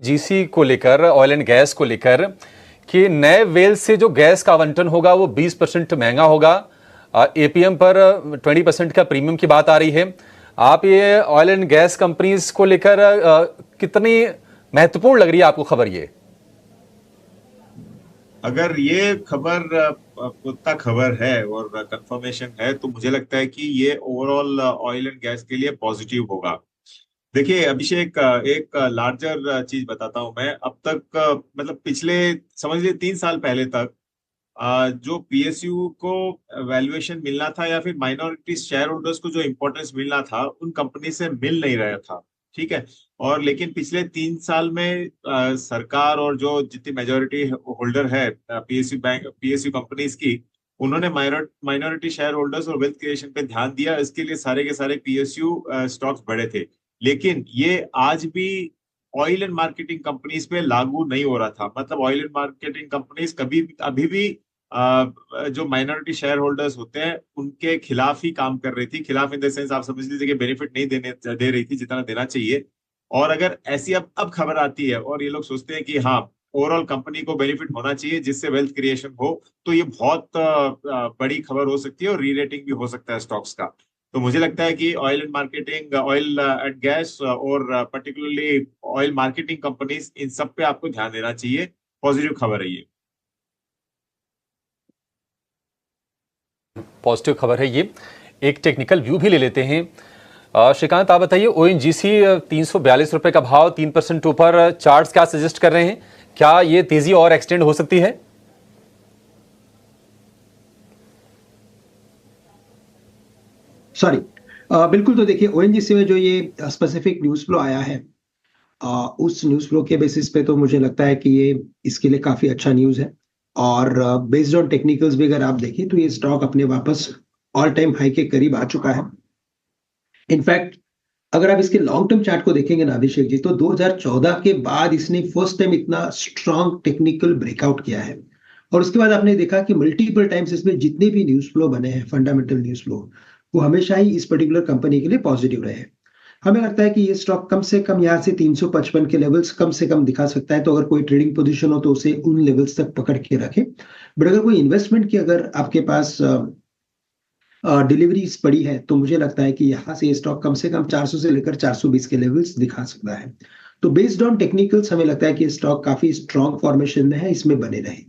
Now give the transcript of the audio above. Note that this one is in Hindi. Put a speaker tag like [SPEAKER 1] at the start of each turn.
[SPEAKER 1] ओएनजीसी को लेकर, ऑयल एंड गैस को लेकर, कि नए वेल से जो गैस का आवंटन होगा वो 20% महंगा होगा, एपीएम पर 20% का प्रीमियम की बात आ रही है। आप ये ऑयल एंड गैस कंपनीज को लेकर कितनी महत्वपूर्ण लग रही है आपको खबर ये?
[SPEAKER 2] अगर ये खबर पुख्ता खबर है और कंफर्मेशन है तो मुझे लगता है कि ये ओवरऑल ऑयल एंड गैस के लिए पॉजिटिव होगा। देखिए अभिषेक, एक लार्जर चीज बताता हूं मैं। अब तक मतलब पिछले समझ लीजिए 3 साल पहले तक जो पीएसयू को वैल्यूएशन मिलना था या फिर माइनॉरिटी शेयर होल्डर्स को जो इंपॉर्टेंस मिलना था उन कंपनी से मिल नहीं रहा था। ठीक है। और लेकिन पिछले 3 साल में सरकार और जो जितनी मेजोरिटी होल्डर है पीएसयू कंपनीज की, उन्होंने माइनॉरिटी शेयर होल्डर्स और वेल्थ क्रिएशन पे ध्यान दिया। इसके लिए सारे के सारे पीएसयू स्टॉक्स बढ़े थे। लेकिन ये आज भी ऑयल एंड मार्केटिंग कंपनीज पे लागू नहीं हो रहा था। मतलब ऑयल एंड मार्केटिंग कंपनीज कभी अभी भी जो माइनॉरिटी शेयर होल्डर्स होते हैं उनके खिलाफ ही काम कर रही थी। खिलाफ इन द सेंस आप समझ लीजिए कि बेनिफिट नहीं दे रही थी जितना देना चाहिए। और अगर ऐसी अब खबर आती है और ये लोग सोचते हैं कि हाँ ओवरऑल कंपनी को बेनिफिट होना चाहिए जिससे वेल्थ क्रिएशन हो, तो ये बहुत बड़ी खबर हो सकती है और री रेटिंग भी हो सकता है स्टॉक्स का। तो मुझे लगता है कि oil and marketing, oil and gas और पर्टिकुलरली ऑयल मार्केटिंग कंपनीज, इन सब पे आपको ध्यान देना चाहिए। पॉजिटिव खबर है ये।
[SPEAKER 1] पॉजिटिव खबर है ये। एक टेक्निकल व्यू भी ले लेते हैं। श्रीकांत, आप बताइए, ओएनजीसी 342 रुपए का भाव, 3% ऊपर, चार्ट्स क्या सजेस्ट कर रहे हैं? क्या ये तेजी और एक्सटेंड हो सकती है?
[SPEAKER 3] सॉरी, बिल्कुल। तो देखिए ओएनजीसी में जो ये स्पेसिफिक न्यूज फ्लो आया है, उस न्यूज फ्लो के बेसिस पे तो मुझे लगता है कि ये इसके लिए काफी अच्छा न्यूज है। और बेस्ड ऑन टेक्निकल्स भी अगर आप देखें तो ये स्टॉक अपने वापस ऑल टाइम हाई के करीब आ चुका है। इनफैक्ट अगर आप इसके लॉन्ग टर्म चार्ट को देखेंगे ना अभिषेक जी, तो 2014 के बाद इसने फर्स्ट टाइम इतना स्ट्रॉन्ग टेक्निकल ब्रेकआउट किया है। और उसके बाद आपने देखा कि मल्टीपल टाइम्स इसमें जितने भी न्यूज फ्लो बने हैं, फंडामेंटल न्यूज फ्लो, वो हमेशा ही इस पर्टिकुलर कंपनी के लिए पॉजिटिव रहे हैं। हमें लगता है कि ये स्टॉक कम से कम यहाँ से 355 के लेवल्स कम से कम दिखा सकता है। तो अगर कोई ट्रेडिंग पोजीशन हो तो उसे उन लेवल्स तक पकड़ के रखें। बट अगर कोई इन्वेस्टमेंट की अगर आपके पास डिलीवरीज पड़ी है तो मुझे लगता है कि यहाँ से स्टॉक कम से कम 400 से लेकर 420 के लेवल्स दिखा सकता है। तो बेस्ड ऑन टेक्निकल्स हमें लगता है कि स्टॉक काफी स्ट्रॉन्ग फॉर्मेशन में है, इसमें बने रहे।